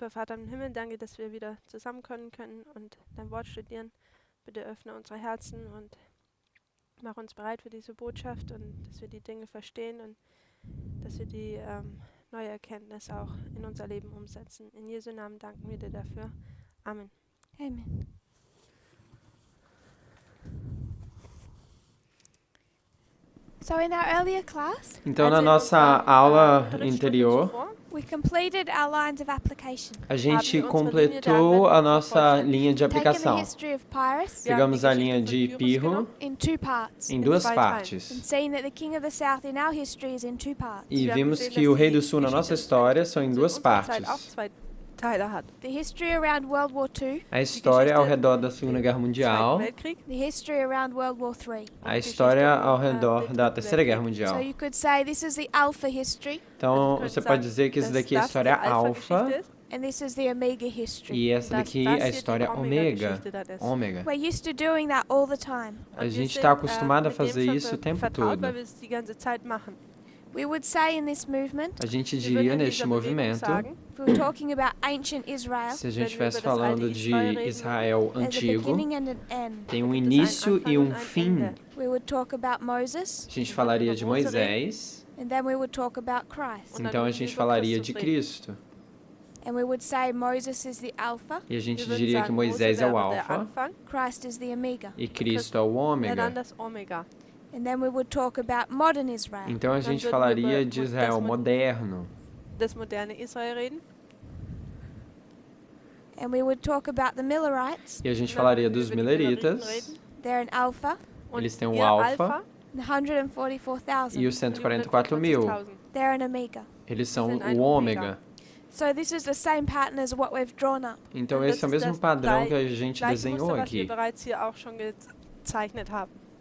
Lieber Vater im Himmel, danke, dass wir wieder zusammenkommen können und dein Wort studieren. Bitte öffne unsere Herzen und mach uns bereit für diese Botschaft und dass wir die Dinge verstehen und dass wir die neue Erkenntnis auch in unser Leben umsetzen. In Jesu Namen danken wir dir dafür. Amen. Amen. So in our earlier class, Então, na nossa aula anterior, we completed our lines of application. a gente completou a nossa linha de Taken the aplicação. history of Pyrrhus Pegamos a linha de Pirro in two parts, em duas zwei partes. and seen that the king of the south in our history is in two parts. E vimos que o Rei do Sul na nossa história são em duas partes. The history around World War II, A história ao redor da Segunda Guerra Mundial, the history around World War III. a história ao redor da Terceira Guerra So Mundial. you could say this is the alpha history, Então, você pode dizer que esse daqui é a história alfa and this is the omega history. e essa daqui é a história ômega. Ômega. We're used to doing that all the time. A gente está acostumado a fazer isso o tempo todo. We would say in this movement, A gente diria neste movimento, if we were talking about ancient Israel, se a gente estivesse falando de Israel there's a antigo, beginning and an end. tem um início e um fim. We would talk about Moses, A gente falaria de Moisés, and then we would talk about Christ. então a gente falaria de Cristo. And we would say Moses is the alpha, E a gente diria que Moisés é o alfa Christ is the omega. e Cristo é o ômega. And then we would talk about modern Israel. Então a gente falaria de Israel moderno. Das moderne Israel reden. And we would talk about the Millerites. E a gente falaria dos Mileritas. They're an alpha, Eles têm o alfa and 144,000. e os 144 mil. They're an omega. Eles são o ômega. So this is the same pattern as what we've drawn up. Então esse é o mesmo padrão que a gente desenhou aqui.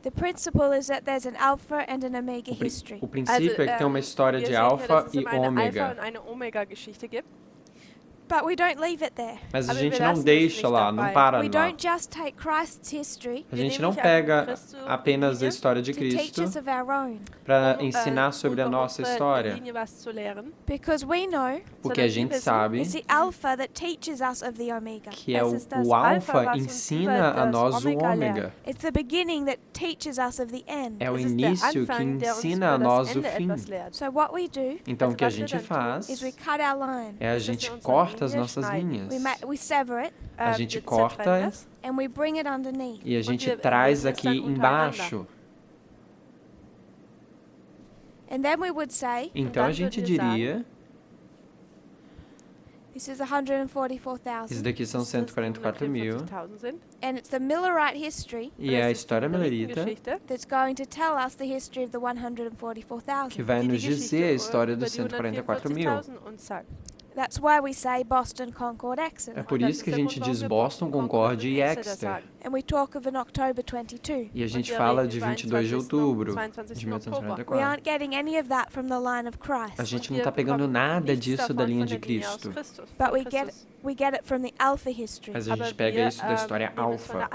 The principle is that there's an alpha and an omega history. O princípio é que tem uma história de alfa e ômega. But we don't leave it there. Mas a gente não deixa lá, não para We lá. don't just take Christ's history A gente não pega apenas a história de to teach Cristo us of our own. para ensinar sobre a nossa história. Because we know Porque a gente sabe it's the alpha that teaches us of the omega. que é o alfa ensina a nós o ômega. It's the beginning that teaches us of the end. É o início que ensina a nós o fim. So what we do Então o que a gente faz is we cut our line. é a gente corta as nossas linhas. We sever it A gente corta and we bring it underneath. e a gente traz aqui embaixo. And then we would say, Então a gente diria, this is 144,000. isso daqui são 144 mil. And it's the Millerite history E é a história milerita that's going to tell us the history of the que 144,000. vai nos dizer a história dos 144 mil. That's why we say Boston, Concord, É Exeter. por isso que a gente diz Boston, Concorde e Exeter. And we talk of an October 22. E a gente fala de 22 de outubro de We 1844. aren't getting any of that from the line of A Christ, gente não está pegando nada disso da linha de Cristo. but we get it from the Alpha history. Mas a gente pega isso da história alfa.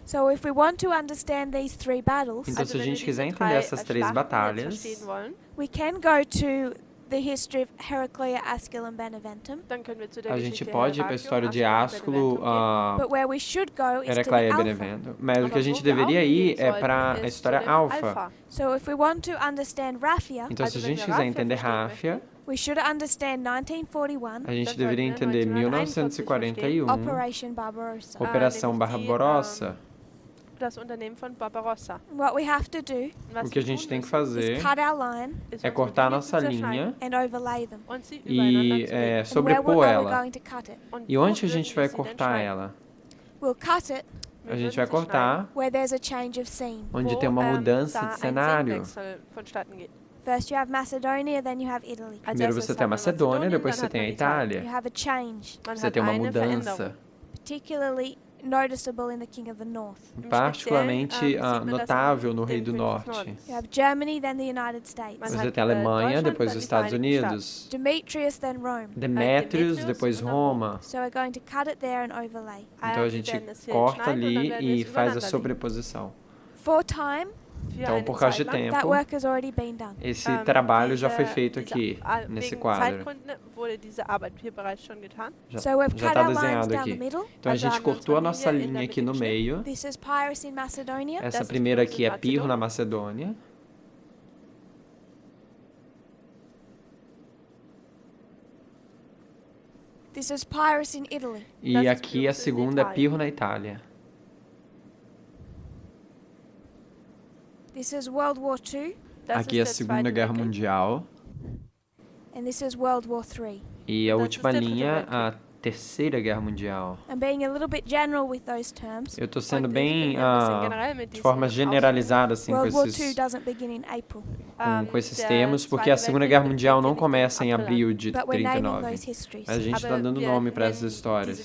So if we want to understand these three battles, Então, se a gente quiser entender essas três batalhas, we can go to the history of Heraclea, Ascul and Beneventum, a gente pode ir para a história de Ásculo, but where we should go is to the Heracleia e Alpha. Benevento. Mas o que a gente deveria ir é para a história alfa. So if we want to understand Raphia, Então, se a gente quiser entender Ráfia, we should understand 1941, a gente deveria entender 1941, Operation Barbarossa. Operação Barbarossa. Das Unternehmen von Barbarossa. What we have to do O que a gente tem que fazer is cut our line é cortar a nossa linha and overlay them. e And where sobrepor are we ela. going to cut it? E onde a gente vai cortar ela? We'll cut it A gente vai cortar where there's a change of scene. onde tem uma mudança de cenário. First you have Macedonia, then you have Italy. Primeiro você tem a Macedônia, depois você tem a You Itália. have a change, Você tem uma mudança. particularly noticeable in the King of the North. Particularmente notável no Rei do Norte. You have Germany, then the United States. Você tem a Alemanha, depois os Estados Unidos. Demetrius, then Rome. Demétrios, depois Roma. So we're going to cut it there and overlay. Então a gente corta ali e faz a sobreposição. For time, Então, por causa de That tempo, work has already been done. esse trabalho já foi feito aqui, nesse quadro. So we've Já cut está our lines desenhado down the aqui. middle. Então, a gente cortou a nossa linha aqui no meio. This is Pyrrhus in Macedonia. Essa primeira aqui é Pirro na Macedônia. This is Pyrrhus in Italy. E aqui a segunda é Pirro na Itália. This is World War II. Aqui é a Segunda Guerra Mundial. And this is World War III. E a última linha, a Terceira Guerra Mundial. I'm being a little bit general with those terms. Eu estou sendo bem de forma generalizada assim, World War II com doesn't begin in April. esses termos, porque a Segunda Guerra Mundial não começa em abril de But we're naming 39. those histories. A gente está dando nome para essas histórias.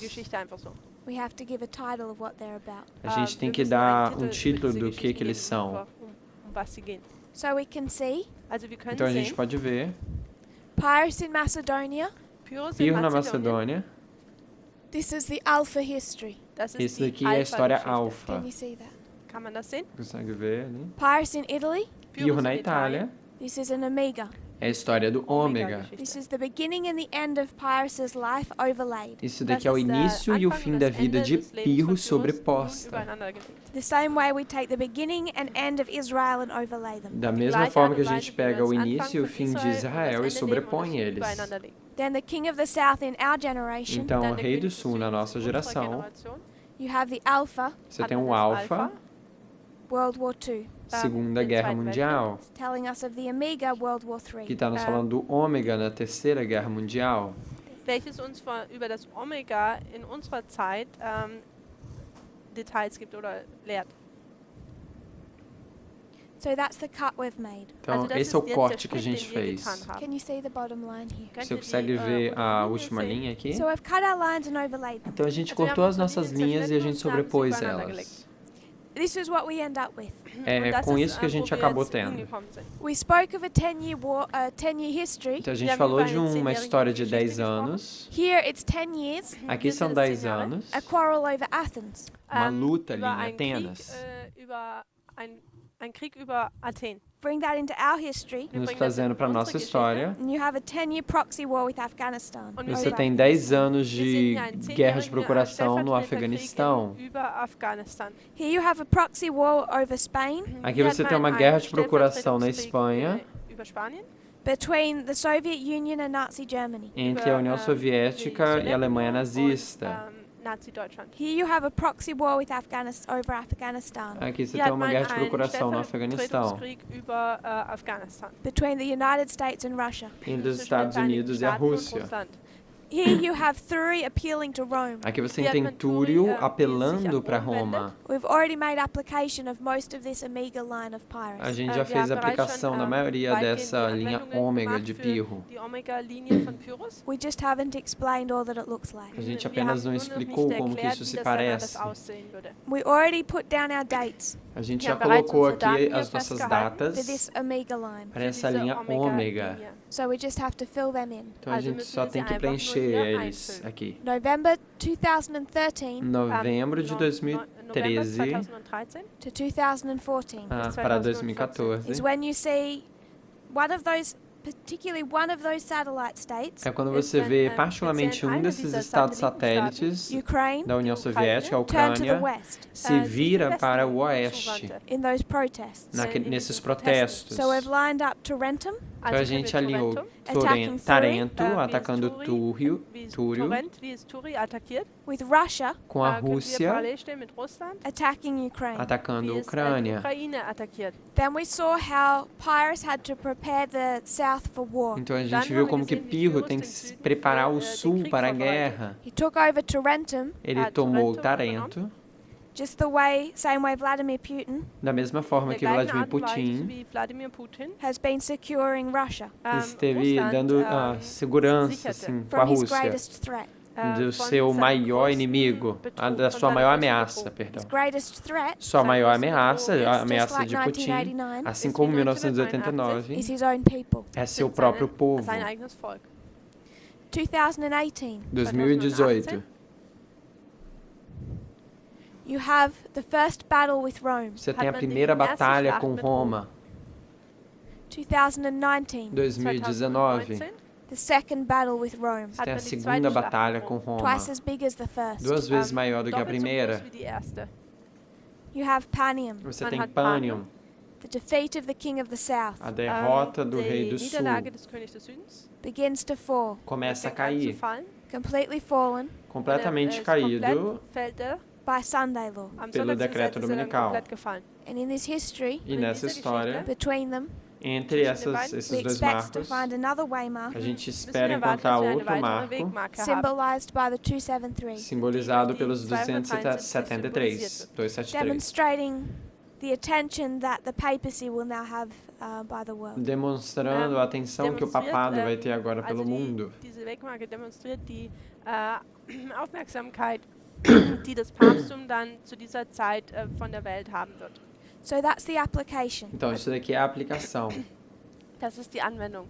We have to give a title of what they're about. A gente tem que dar um título do que eles são. So we can see Então a gente pode ver Pyrrhus in Macedonia. Pirro na Macedônia. This is the Alpha history. Esse daqui é a história alfa. Can you see that? Consegue ver ali? Pyrrhus in Italy. Pirro na Itália. This is an Omega. É a história do ômega. This is the beginning and the end of Pyrrhus's life overlaid. Isso daqui é o início e o fim da vida de Pirro sobreposta. The same way we take the beginning and end of Israel and overlay them. Da mesma forma que a gente pega o início e o fim de Israel e sobrepõe eles. Then the king of the south in our generation. Então, o rei do sul na nossa geração, You have the Alpha, você tem o alfa, World War II, Segunda Guerra Mundial, telling us of the Omega, World War que III. está nos falando do ômega na Terceira Guerra Mundial, welches uns über das Omega in unserer Zeit Details gibt oder lehrt. So that's the cut we've made. Então, esse é o corte que a gente fez. Can you see the bottom line here? Você consegue ver a última linha aqui? So we've cut our lines and overlaid them. Então, a gente cortou as nossas linhas e a gente sobrepôs elas. This is what we end up with. É com isso que a gente acabou tendo. We spoke of a 10-year war, 10-year history. Então, a gente falou de uma história de 10 anos. Here it's 10 years. Aqui são 10 anos. A quarrel over Athens. Uma luta ali em Atenas. Ein Krieg über Athen. Bring that into our history. Nos trazendo para nossa história. And you have a 10-year proxy war with Afghanistan. Você tem 10 anos de guerra de procuração no Afeganistão. Here you have a proxy war over Spain. Aqui você tem uma guerra de procuração na Espanha. Between the Soviet Union and Nazi Germany. Entre a União Soviética e a Alemanha nazista. Here you have a proxy war with over Afghanistan. Aqui você tem uma guerra de procuração no Afeganistão. Between the United States and Russia. Entre os Estados Unidos e a Rússia. Here you have Thury appealing to Rome. Aqui você tem Túrio apelando para Roma. We've already made application of most of this Omega line of Pyrrhus. A gente já fez a aplicação na maioria dessa linha ômega de Pirro. We just haven't explained all that it looks like. A gente apenas não explicou como que isso se parece. We already put down our dates. A gente já colocou aqui as nossas for datas this Omega line. para essa linha ômega. So we just have to fill them in. Então a gente só tem que preencher eles aqui. November 2013 Novembro de 2013 to 2014 para 2014 is when you see particularly one of those satellite states, é quando você vê particularmente um desses estados satélites Ukraine, da União Soviética, a turn to the Ucrânia, west se vira para o oeste in those protests. nesses protestos. So we've lined up Tarentum, Então a gente alinhou Tarento atacando Túrio, with Russia com a Rússia attacking Ukraine. atacando a Ucrânia. Then we saw how Pyrrhus had to prepare the south for war. Então a gente viu como que Pirro tem que se preparar o sul para a guerra. He took over Tarentum, Ele tomou Tarento, just same way Vladimir Putin da mesma forma que Vladimir Putin has been securing Russia esteve dando segurança assim, com a from his Rússia, greatest threat. do seu maior inimigo, da sua maior ameaça, perdão. His greatest threat Sua maior ameaça, a ameaça like de Putin, 1989, assim como 1989, is his own people. é seu próprio povo. 2018 2018, You have the first battle with Rome, Você tem a primeira batalha com Roma, 2019. 2019. The second battle with Rome, Você tem a segunda batalha com Roma, twice as big as the first. 2 vezes maior do que a primeira. You have Panium, Você tem Panium, the defeat of the king of the south, a derrota do rei do sul. begins to fall, Começa a cair, completely fallen completamente caído by Sunday law. pelo decreto dominical. And in this history, E nessa história, between them, entre esses we dois expect to marcos, find another waymark a gente espera encontrar outro marco, symbolized by the 273, simbolizado pelos 273, 273, demonstrating the attention that the papacy will now have by the world. demonstrando a atenção que o papado vai ter agora pelo mundo. Diese Wegmarke demonstriert die Aufmerksamkeit, die das Papsttum dann zu dieser Zeit von der Welt haben wird. So that's the application. Então, isso daqui é a aplicação. Das ist die Anwendung.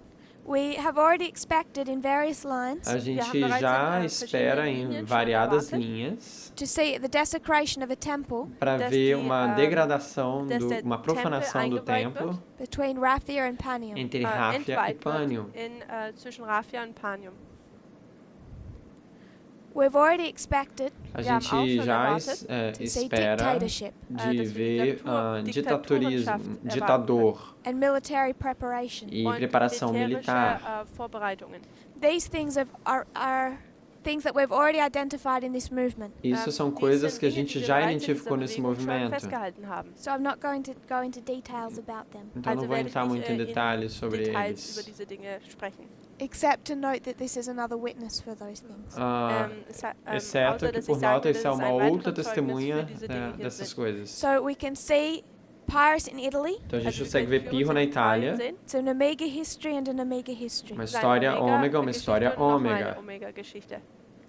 We have already expected in various lines A gente já espera em variadas linhas to see the desecration of a temple para ver uma degradação, uma profanação do templo between Raphia and Panium. entre Ráfia e Panium. Zwischen Raphia und Panium. We've already expected A gente já espera dictatorship de ver ditador and military preparation. e preparação militar. These things are things that we've already identified in this movement. Isso são coisas que a gente já identificou nesse movimento. So I'm not going to go into details about them, Então não vou entrar muito em detalhes sobre eles. except to note that this is another witness for those things. Exceto que por nota isso é uma outra testemunha dessas coisas. So we can see Pyrrhus in Italy. Então a gente consegue ver Pirro na Itália, It's an Omega history and an Omega history. uma história ômega, uma história ômega.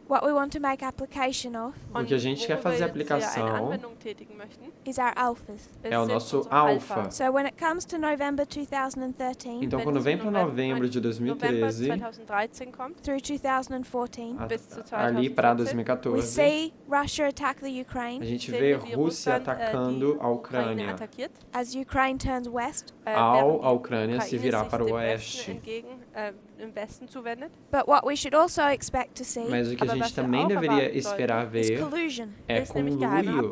What we want to make application of O que a gente quer fazer aplicação is our alphas. é o nosso alfa. So when it comes to November 2013 Então quando vem para novembro de 2013, through 2014, ali para we 2014, see Russia attack the a Ukraine gente vê Rússia atacando a Ucrânia, as Ukraine turns west. a Ucrânia se virar para o oeste. But what we should also expect to see Mas o que a gente também deveria esperar is ver collusion é conluio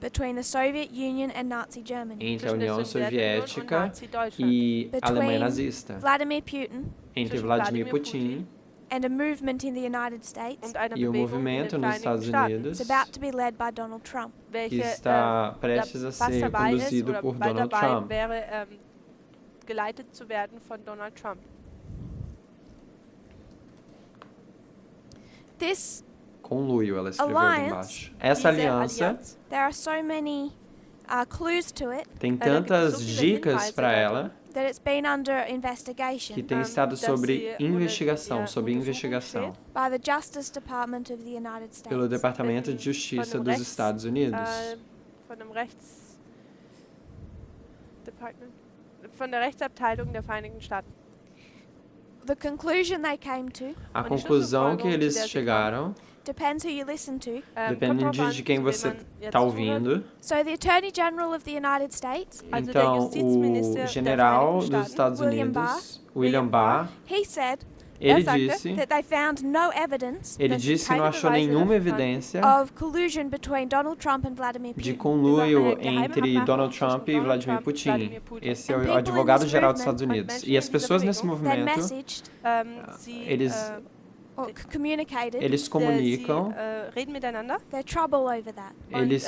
between the Soviet Union and Nazi Germany. entre a União Soviética e a Alemanha nazista, Vladimir Putin entre Vladimir Putin and a movement in the United States e o movimento nos Estados Unidos is about to be led by Donald Trump. que está prestes a ser conduzido por Donald Trump. Geleitet zu werden von Donald Trump. This Conluio, ela escreveu ali embaixo. Essa aliança there are so many clues to it tem tantas dicas para ela that it's been under investigation que tem estado sob investigação by the Justice Department of the United States. pelo Departamento de Justiça dos Estados Unidos. Von der Rechtsabteilung der Vereinigten Staaten. The conclusion they came to A conclusão que eles chegaram depends who you listen to. depende de quem você está ouvindo. So the Attorney General of the United States, Então, o general dos Estados Unidos, William Barr, he said ele disse that they found no evidence que não achou nenhuma evidência of collusion between Donald Trump and Vladimir de Putin. conluio entre Donald Trump e Vladimir Putin. Esse é o advogado-geral dos Estados Unidos. E as pessoas nesse movimento, eles comunicam, Reden miteinander. their trouble over that. eles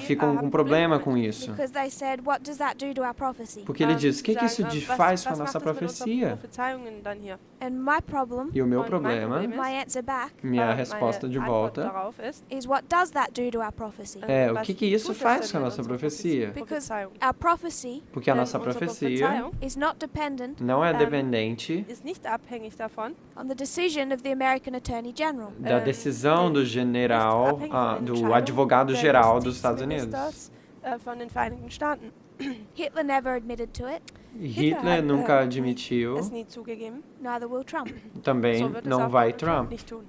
ficam com problema com isso. Because they said, what does that do to our prophecy? Porque ele diz, o que isso faz com a nossa profecia? And my problem, E o meu problema, my answer back, minha resposta de volta, is what does that do to our prophecy? é o que isso faz com a nossa profecia? Because our prophecy Porque a nossa profecia is not dependent não é dependente Ist nicht abhängig davon, on the decision of the American Attorney General. da decisão do general, do advogado-geral dos Estados Unidos. Von den Vereinigten Staaten. Hitler never admitted to it, Hitler nunca admitiu, Es nie zugegeben. neither will Trump. também So wird es não auch vai Donald Trump Trump. nicht tun.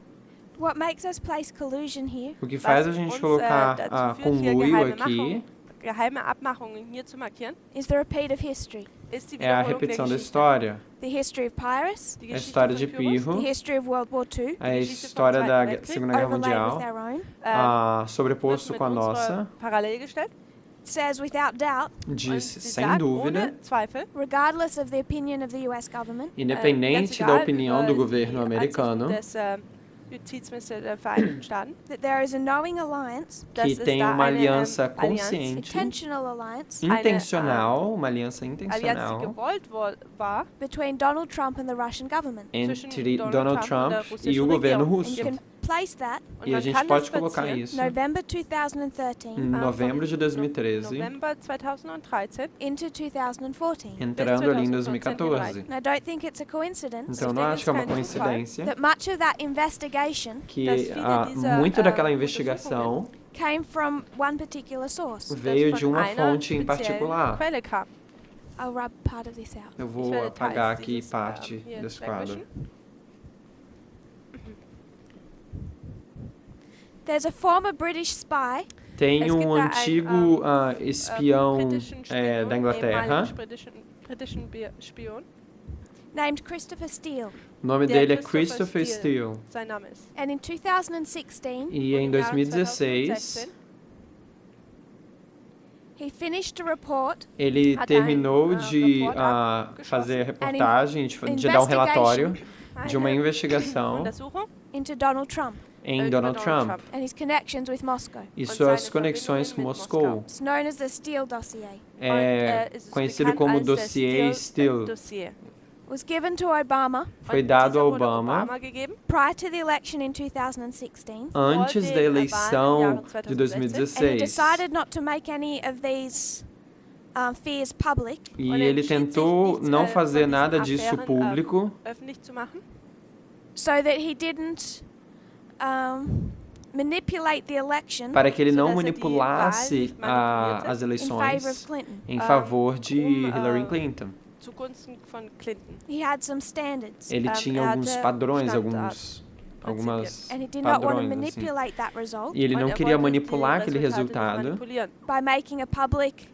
What makes us place collusion here O que faz a gente colocar conluio aqui geheime Abmachungen hier zu markieren, is the repeat of history. ist die é a Wiederholung der repetição da Geschichte. história. The history of Pyrrhus, Die A Geschichte história von de Pyrrhus, the Pirro, history of World War II, a história da Segunda Guerra overlaid with Mundial, our own, sobreposto wird com a mit unserer nossa, parallel gestellt. says without doubt, diz Sie sem sagt, dúvida, ohne Zweifel, regardless of the opinion of the US government, independente da opinião do governo americano, des Justizministers der Vereinigten Staaten, that there is a knowing alliance, que tem uma aliança consciente, intentional alliance, intencional, uma aliança Allianz, die intencional gewollt war between Donald Trump and the Russian government. entre Donald Donald Trump Trump und der russischen e o governo Regierung. And russo. you can place that Und E a man gente kann pode das colocar platzieren, isso November 2013 em novembro de 2013, November 2013, into 2014. entrando ali em 2014. 2014. And I don't think it's a coincidence Então não acho que é uma coincidência that much of that investigation que dass viele muito daquela dieser, investigação came from one particular source. veio das de von uma einer fonte em speziellen particular. Quelle kam. I'll rub part of this out. Eu Ich vou werde apagar Teils aqui dieses, parte hier desse quadro. wegwischen. There's a former British spy Tem Es gibt um da antigo espião britischen Spion, da Inglaterra. ehemaligen britischen Spion. named Christopher Steele. O nome Der dele é Christopher Christopher Steele. Sein Name ist. And in 2016, E em Im Jahr 2016, 2016 he finished a report ele Hat terminou ein, de Report fazer a An reportagem, de dar um relatório de uma eine investigação Untersuchung into Donald Trump em über Donald Trump and his connections with Moscow. e Und suas seine conexões com Verbindungen mit Moscou. It's known as the Steele dossier. É es ist conhecido bekannt como als der dossiê Steele. Dossier. It was given to Obama Foi Und dado dieser a wurde Obama gegeben, prior to the election in 2016. antes da Wahlen im eleição Jahre de 2016. And he 2016. decided not to make any of these fears public E Und ele entschied sich, tentou nichts, não von fazer diesen nada disso Affären, público öffentlich zu machen, so that he didn't manipulate the election para que ele não sodass er die manipulasse Wahl nicht manipulierte as in favor eleições of Clinton. em favor de Hillary um, Clinton. zugunsten von Clinton. He had some standards. Ele tinha alguns hatte padrões, Standards, algumas And he did not want to padrões, assim. manipulate that result E ele Und não er queria wollte die manipular aquele Resultate nicht resultado manipulieren, by making a public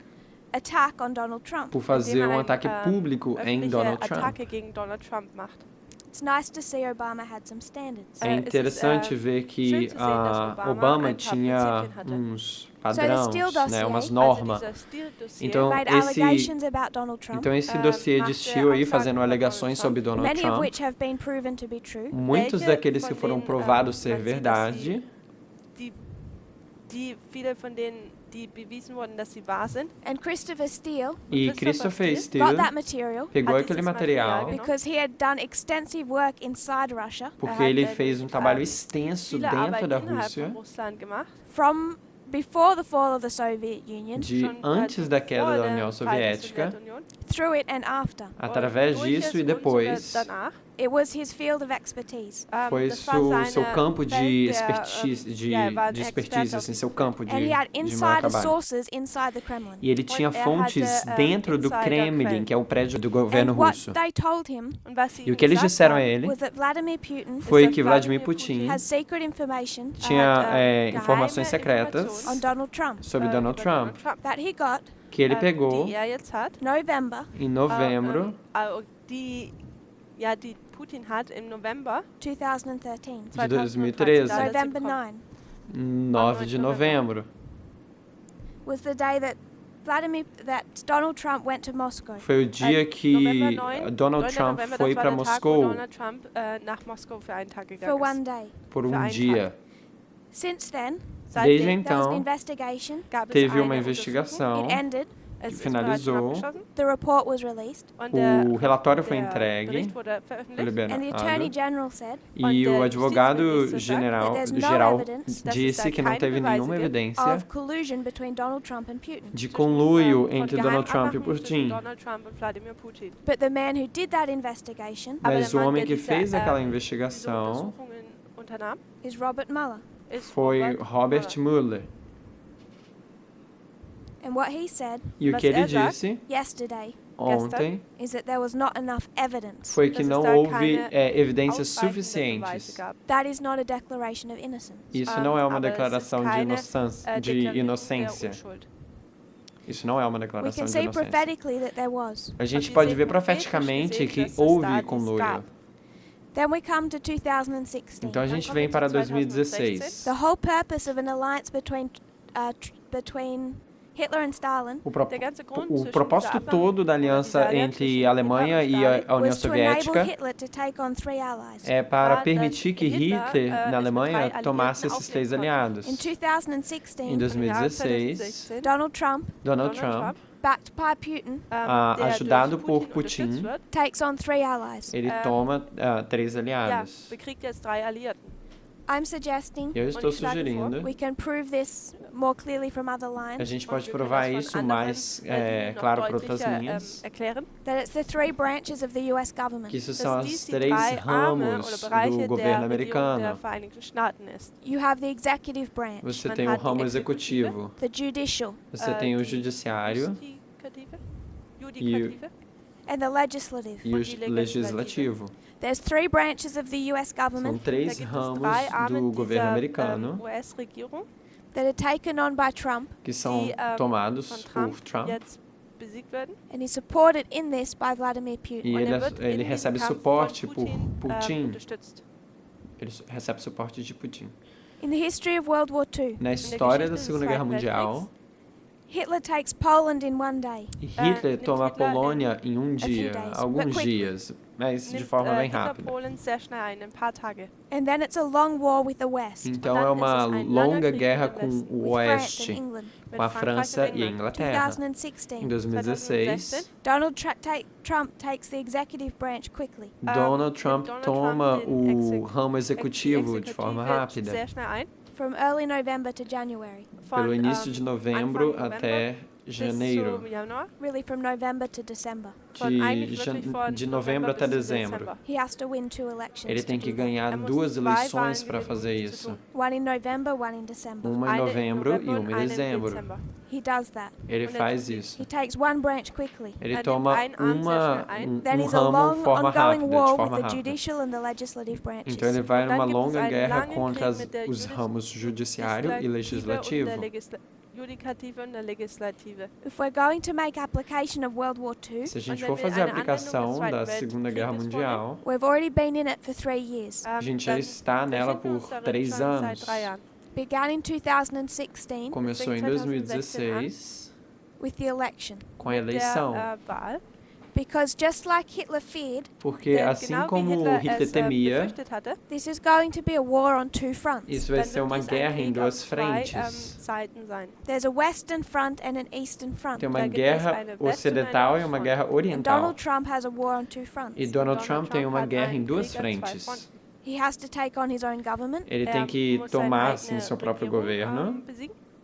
attack on Donald Trump. por fazer indem er ataque público em öffentliche Donald Trump. Attacke gegen Donald Trump macht. It's nice to see Obama had some standards. É Es ist, interessante ver que schön zu sehen, dass Obama Obama ein paar tinha Prinzipien hatte. uns So the padrões, Steele né, dossier, umas also normas. Also dieser Steele-Dossier Então, Made esse- allegations about Donald Trump, Então esse dossiê de machte Steele aí Aussagen fazendo über alegações Donald sobre Donald many of Trump, which have been proven to be true. muitos Welche daqueles que von foram denen, provados ser man sieht, dass verdade, die viele von denen, die bewiesen wurden, dass sie wahr sind, And Christopher Steele e Christopher Christopher got Steele that material pegou hat aquele dieses material Material because he had done extensive work inside Russia porque hat, ele fez um trabalho extenso viele dentro Arbeit da innerhalb Rússia, von Russland gemacht. from before the fall of the Soviet Union, de schon, antes da queda vor da der União Fall der Soviética, Sowjetunion. through it and after. através Und durch disso es e und depois, sogar danach, It was his field of expertise. foi das war seu seine campo de Welt der, expertise, er war de ein expertise, Experte assim, auf seu campo And he had de maior insider trabalho. sources inside the Kremlin. E ele tinha Und er fontes hatte, dentro do Insider Kremlin, Quellen. que é o prédio do governo And what russo. they told him und was sie E o ihm que eles gesagt disseram a haben, ele was that Vladimir Putin foi dass que Vladimir Vladimir Putin has secret information tinha geheime informações secretas Informationen on Donald Trump sobre Donald über Trump, that he got que ele pegou die er jetzt hat, em November novembro die Putin hat im November 2013. de 2013, da lässt sie November bekommen. 9 9 de novembro. was the day that Donald Trump went to Moscow. Foi o dia que November 9, Donald 9. Trump November, foi das war para der Tag, wo Moscou Donald Trump nach Moskau für einen Tag For gegangen one ist. day. por für um einen dia. Since then, Desde Seitdem there was an então, investigation. gab es teve eine uma Untersuchung. investigação, It ended. Es ist finalizou. bereits schon abgeschlossen The report was released. und o relatório foi der entregue, Bericht wurde foi veröffentlicht. And the Attorney liberado, General said e o der advogado Justizminister geral, that there's no geral evidence dass es disse da que não keine teve Beweise nenhuma gibt evidência of collusion between Donald Trump and Putin. de conluio von entre Donald Trump e Geheimabmachungen zwischen Putin. Donald Trump und Wladimir Putin. But the man who did that investigation Aber Mas der o Mann, homem der que diese, fez aquela diese investigação Untersuchungen unternahm, is Robert Mueller. ist foi Robert Mueller. And what he said E o Was que ele er sagt, disse yesterday ontem is that there was not enough evidence. foi que não houve evidências suficientes. That is not a declaration of innocence. Isso não é uma declaração de inocência. Isso não é uma We declaração can de see inocência. prophetically that there was. A gente pode ver profeticamente que houve conluio. Then we come to 2016. Então a gente vem para 2016. The whole purpose of an alliance between Hitler and Stalin O propósito todo da aliança entre a Alemanha e a União was to enable Soviética Hitler to take on 3 allies. é para permitir que Hitler, na Alemanha, tomasse esses 3 aliados. In 2016, Em 2016, Donald Trump, backed by Putin, ajudado por Putin, takes on 3 allies. ele toma 3 aliados. I'm suggesting Eu estou sugerindo we can prove this more clearly from other que a lines, gente pode provar isso mais claro por outras linhas, that it's the 3 branches of the US government. que isso são os 3 ramos do governo americano. You have the executive branch, Você tem o ramo executivo, the judicial, você tem o judiciário and the legislative. e o legislativo. There's 3 branches of the US São government 3 ramos do governo americano that are taken on by Trump, que são tomados por Trump and he's supported in this by Vladimir Putin. e ele recebe suporte por Putin. Ele recebe suporte de Putin. In the history of World War II, Na história da Segunda Guerra Mundial, Hitler takes Poland in one day. Hitler toma a Polônia em um dia, alguns dias, mas de forma bem rápida. And then it's a long war with the West. Então é uma longa guerra com o with France Oeste, and England. com a França e a Inglaterra. 2016, Em 2016, Donald Trump takes the executive branch quickly. Donald Trump toma o ramo executivo de forma rápida, From early November to January. pelo início de novembro até janeiro, Really from November to December. de novembro até dezembro. He has to win 2 elections. Ele tem que ganhar 2 eleições para fazer isso, One in November, one in December. uma em novembro e uma em dezembro. He does that. Ele faz isso. He takes one branch quickly. Ele toma Then um he's a ramo long de forma ongoing rápida, de war forma with the rápida. judicial and the legislative branches. Então ele vai numa longa guerra contra os ramos judiciário e legislativo. If we're going to make application of World War II, Se a gente for fazer a aplicação da Segunda Guerra Mundial, we've already been in it for 3 years. a gente já está nela por 3 anos. Began in 2016 Começou em 2016 with the election. com a eleição, Because just like Hitler feared, porque assim como Hitler temia, this is going to be a war on 2 fronts. isso vai ser uma guerra em 2 frentes. There's a western front and an eastern front. Tem uma guerra ocidental e uma guerra And oriental. Donald Trump has a war on 2 fronts. E Donald Trump tem uma guerra em 2 frentes. He has to take on his own government, Ele tem que tomar assim, seu próprio governo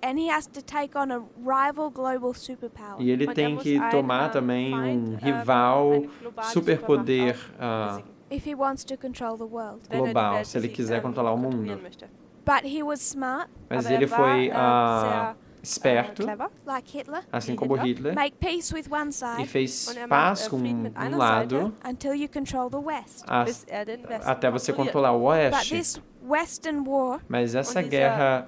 and he has to take on a rival global superpower. e ele tem que tomar também um rival superpoder If he wants to control the world. global, se ele quiser controlar o mundo. But he was smart, Mas ele foi esperto, like Hitler, assim como Hitler, make peace with one e side fez paz com um lado until you control the West. até você controlar o But Oeste. this Western war Mas essa guerra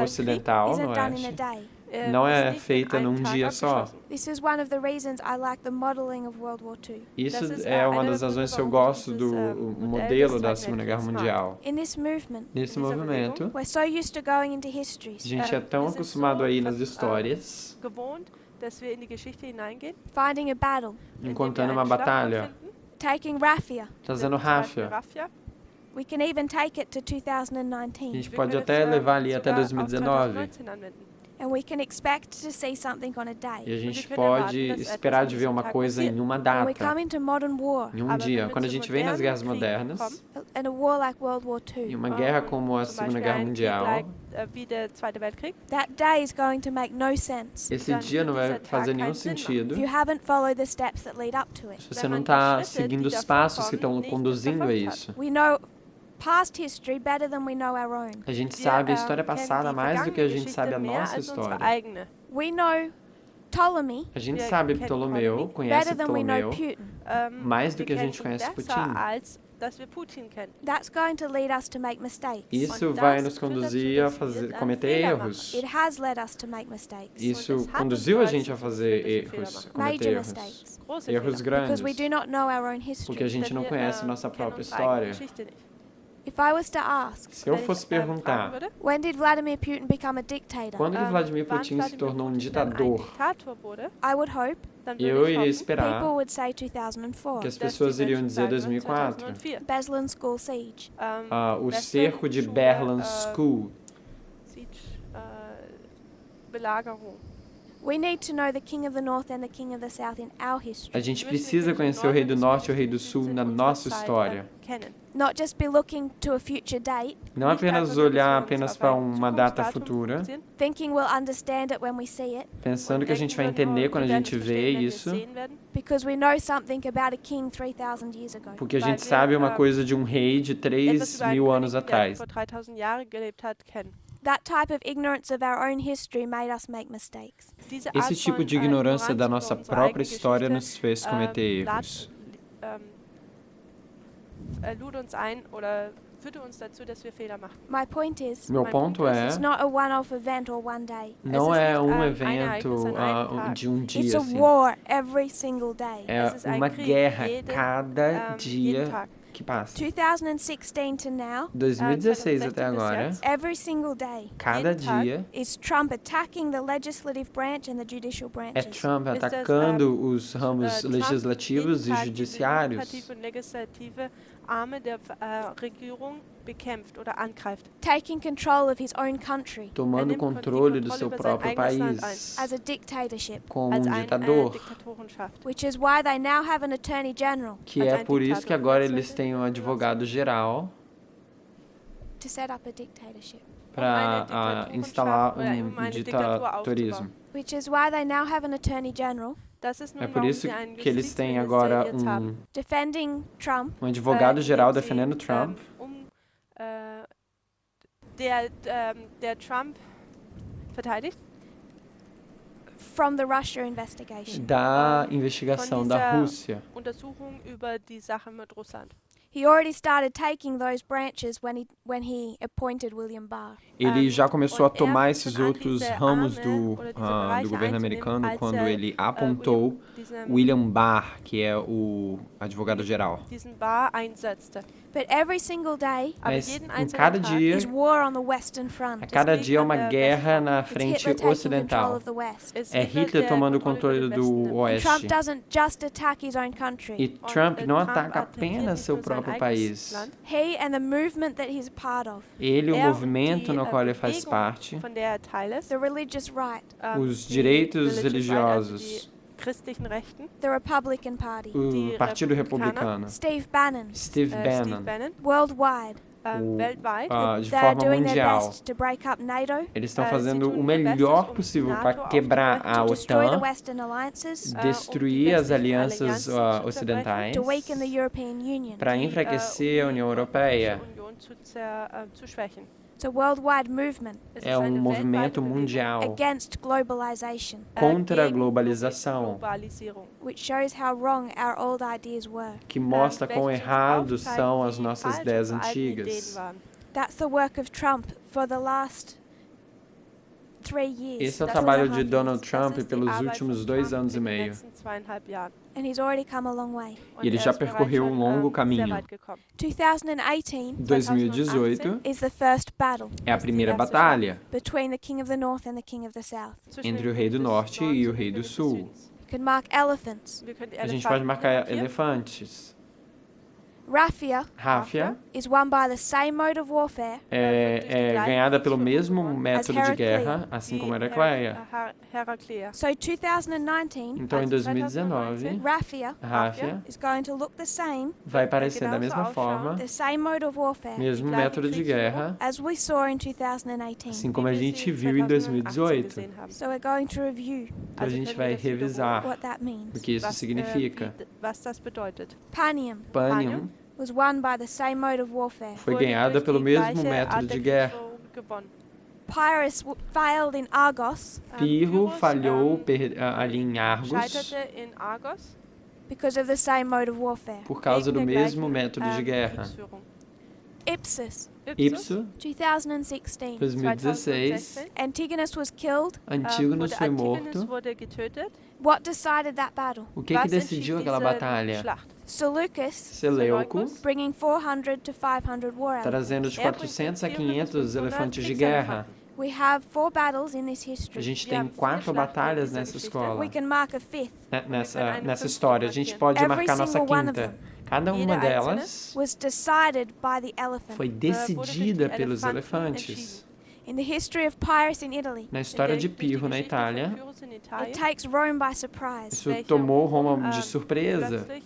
ocidental no isn't done in a Oeste day. não é feita num dia só. This is one of the reasons I like the modeling of World War II. Isso é uma das razões que eu gosto do modelo da Segunda Guerra Mundial. In this movement, Nesse movimento, we're so used to going into histories, a gente é tão acostumado a ir nas histórias, finding a battle, encontrando uma batalha, taking Raffia. trazendo Ráfia. We can even take it to A 2019, gente pode até levar ali até 2019. and we can expect to see something on a E day. a gente pode esperar de ver uma coisa em uma When we data, come into modern war, em um dia. Quando a gente vem nas guerras modernas, and a war like World War em II, uma guerra como a Segunda Guerra Mundial, that day is going to make no sense esse dia não vai fazer nenhum sentido if you haven't followed the steps that lead up to it. se você não está seguindo os passos que estão conduzindo a isso. We know past history better than we know our own. A gente sabe a história passada mais do que a gente sabe a nossa história. We know Ptolemy, A gente sabe Ptolomeu, conhece better than we know Ptolomeu, Putin. mais do que a gente conhece Putin. Dass wir Putin kennen. That's going to lead us to make mistakes. Isso vai nos conduzir a cometer erros. It has led us to make mistakes. Isso conduziu a gente a fazer erros, cometer Major erros. mistakes. Erros Because we grandes, do not know our own porque a history. gente não conhece nossa própria história. If I was to ask, Se eu fosse perguntar, when did Vladimir Putin become a dictator? quando que Vladimir Putin se tornou um ditador, I would hope eu iria people esperar would say 2004. que as pessoas iriam dizer 2004. Beslan School Siege. O cerco de Berlin School. Belagerung. We need to know the King of the North and the King of the South in our history. A gente precisa conhecer o Rei do Norte e o Rei do Sul na nossa história. Not just be looking to a future date, Não apenas olhar apenas para uma data futura, thinking we'll understand it when we see it, pensando que a gente vai entender quando a gente vê isso, because we know something about a king 3,000 years ago. porque a gente sabe uma coisa de um rei de 3.000 anos atrás. That type of ignorance of our own history made us make mistakes. Esse tipo de ignorância da nossa própria história nos fez cometer erros. Lud uns ein oder führte uns dazu, dass wir Fehler machten. My point is, Meu ponto é, it's not a one-off event or one day. não é um evento de um It's dia a assim. war every single day. É uma guerra cada dia que passa. 2016 to now, 2016 até agora, every single day, cada dia is Trump attacking the legislative branch and the judicial é branches. Trump atacando os ramos legislativos e judiciários, Arme der Regierung bekämpft oder angreift. Taking control of his own country tomando controle do seu próprio país as a dictatorship, como um ditador, which is why they now have an attorney general que é por isso que agora eles têm um advogado geral to set up a dictatorship. para instalar um ditadorismo. Which is why they now have an attorney general É por isso que eles têm agora defending Trump, um advogado geral defendendo Trump, der Trump verteidigt from the Russia investigation. da investigação da Rússia. Untersuchung über die Sache mit Russland. He already started taking those branches when he appointed William Barr. Ele já começou a tomar esses outros ramos do governo americano quando ele apontou William Barr, que é o advogado geral. Diesen Barr einsetzte. But every single day Mas em cada dia, is war on the Western Front. a cada dia é uma guerra na It's frente Hitler taking control ocidental. of the West. É Hitler tomando o controle do Trump oeste. doesn't just attack his own country. E Trump não ataca apenas seu próprio país. He and the movement that he's a part of, Ele, o movimento no qual ele faz parte, von der Teil ist, the religious right, os direitos religiosos, christlichen Rechten, the Republican Party, o Partido Republicano, Steve Bannon, Steve Bannon, worldwide, weltweit, de they're forma doing their mundial. best to break up NATO, Eles estão fazendo o melhor possível para quebrar a to destroy the OTAN, Western alliances, destruir as alianças ocidentais, to weaken the European Union. para enfraquecer a União Europeia. Union zu schwächen. It's a worldwide movement É um movimento mundial against globalization, contra a gegen globalização, Globalisierung, which shows how wrong our old ideas were. que mostra quão errados são as nossas ideias antigas. That's the work of Trump for the last 3 years. Esse é o That's trabalho 2.5 de years. Donald Trump pelos últimos 2 anos e meio. And he's already come a long way. E ele já percorreu um longo caminho. 2018 2018 is the first battle é a primeira batalha between the King of the North and the King of the South. entre o Rei do Norte e o Rei do Sul. You can mark elephants. A gente pode marcar elefantes. Ráfia is won by the same mode of warfare É ganhada pelo mesmo método de guerra, assim como Heracleia. So 2019, Então, em 2019, Ráfia is going to look the same, vai parecer da mesma forma, the same mode of warfare, mesmo método de guerra, as we saw in 2018. assim como a gente viu em 2018. So we're going to review Então, a gente vai revisar what that means. o que isso significa. Was das bedeutet. Panium Panium was won by the same mode of warfare, foi ganhada pelo mesmo método de guerra, Pyrrhus failed in Argos Pirro falhou ali em Argos scheiterte in Argos because of the same mode of warfare. por causa do wegen der mesmo gleichen, método de guerra. Kriegsführung. Ipsus, Ipso, 2016. 2016, Antigonus was killed. Antígonos foi Antigonus morto. wurde getötet. What decided that battle? O que Was decidiu entschied aquela diese batalha? Schlacht? Seleucus, Seleuco, bringing 400 to 500 war elephants. trazendo de 400 a 500 elefantes de guerra. We have 4 battles in this A history. gente Wir tem haben 4 4 Schlachten batalhas nessa nessa Geschichte. escola, We can mark a 5th. nessa história. A gente pode Every marcar nossa single one of quinta. them. Cada uma Jede delas Was decided by the elephant. foi wurde durch decidida die pelos Elefanten elefantes. In the history of Pyrrhus in Italy, Na história de Durch die Pirro na Geschichte von Itália, Pyrrhus in it Italien, takes Rome by surprise isso welche tomou Roma Rom, de surpresa, plötzlich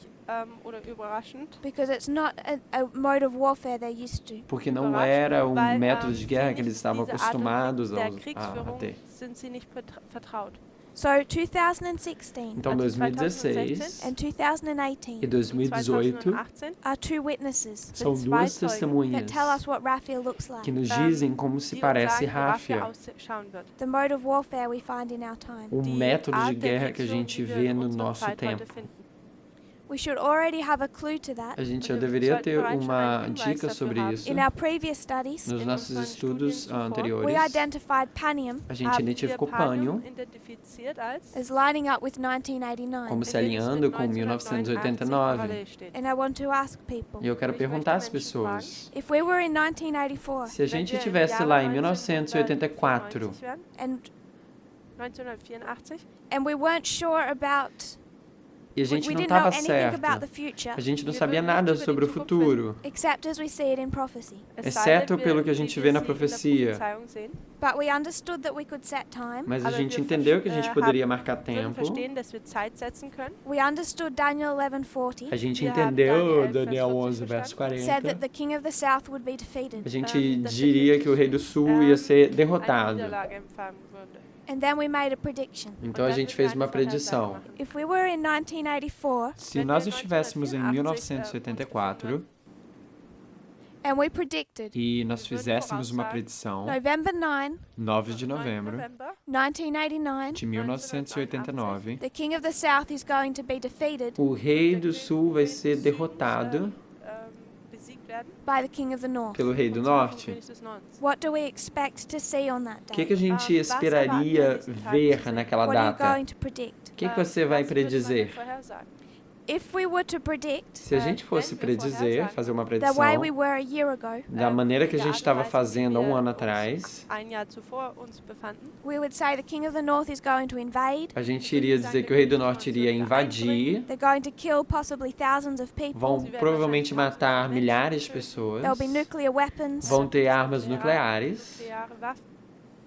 oder überraschend because it's not a mode of warfare they're used to. porque não era um weil, método de guerra sie que eles nicht estavam diese Art und acostumados der a Kriegsführung ter. sind sie nicht vertraut. So 2016 Então, 2016 and 2018 e 2018 2018 are 2 witnesses são zwei duas Zeugen that testemunhas tell us what Raphael looks que like. nos dizem como se die uns parece sagen, worauf er Ráfia, ausschauen wird. The mode of warfare we find in our time. o Die método de Art der guerra que a Kriegsführung, gente die wir vê in no unserer nosso Zeit heute tempo. finden. We should already have a clue to that. A gente já Wir deveria sollten ter bereits schon uma einen Hinweis dica dafür sobre haben. isso. In our previous studies, Nos In nossos unseren estudos Studien zuvor, anteriores, we identified Panium a gente haben identificou wir Panium Pânio identifiziert als as lining up with 1989. como se indem es alinhando mit com 1989. parallel steht. And I want to ask people, E eu quero Ich perguntar às möchte Menschen pessoas, if we were in 1984 se a gente estivesse lá em 1984 and 1984 we weren't sure about e a gente we não didn't know estava anything about the certo, future a gente não Wir sabia würden nada nicht über sobre o die Zukunft futuro, except as we see it in prophecy. exceto pelo que a gente vê na profecia. But we understood that we could set time. Mas a Aber gente wir entendeu que a gente haben- poderia marcar Würden tempo. verstehen, dass wir Zeit setzen können. We understood Daniel 11:40 A gente Wir haben entendeu Daniel Daniel 11, 11, verso said that 40. the king of the south would be A defeated. gente dass diria que o rei do sul ia ser Eine derrotado. Niederlage empfangen würde. And then we made a prediction. Então a gente fez uma predição. If we were in 1984 Se nós estivéssemos em 1984 and we predicted e nós fizéssemos uma predição, November 9, 9 de novembro 1989, de 1989, the king of the south is going to be defeated o rei do sul vai ser derrotado Besiegt werden. by the king of the north. pelo rei do Und zwar vom norte. König des Nordens. What do we expect to see on that O que, day? que a gente esperaria ver naquela What are you data? going to predict? O que, que você vai Was würde man denn predizer? vorhersagen? If we were to predict Se a gente fosse predizer, fazer uma the predição, way we were a year ago, da maneira que a gente estava fazendo há um ano atrás, Ein Jahr zuvor uns befanden, we would say the king of the north is going to invade. a gente iria dizer que o rei do norte iria invadir, They're going to kill possibly thousands of people. vão provavelmente matar milhares de pessoas, There'll be nuclear weapons, vão ter armas nucleares,